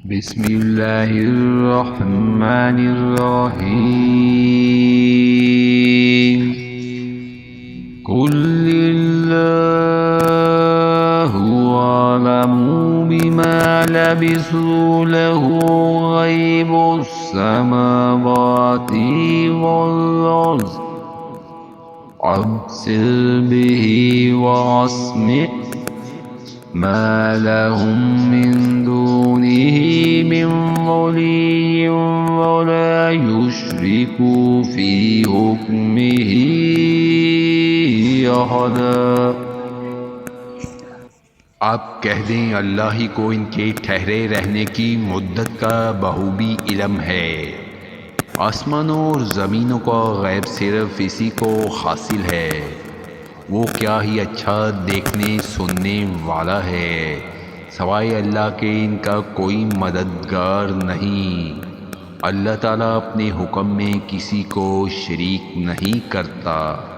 बिस्मिल्लाहिर्रहमानिर्रहीम। कुल्लिल्लाहु अअलमु बिमा लबिसू लहू गैबुस समावाति वल अर्ज़ अब्सिर बिही वअस्मिअ मा लहुम मिन दूनिही मिन वलिय्यिन वला युशरिकु फी हुक्मिही अहदा। आप कह दें, अल्लाह ही को इनके ठहरे रहने की मुद्दत का बखूबी इल्म है। आसमानों और ज़मीनों का गैब सिर्फ इसी को हासिल है। वो क्या ही अच्छा देखने सुनने वाला है। सवाए अल्लाह के इनका कोई मददगार नहीं। अल्लाह ताला अपने हुक्म में किसी को शरीक नहीं करता।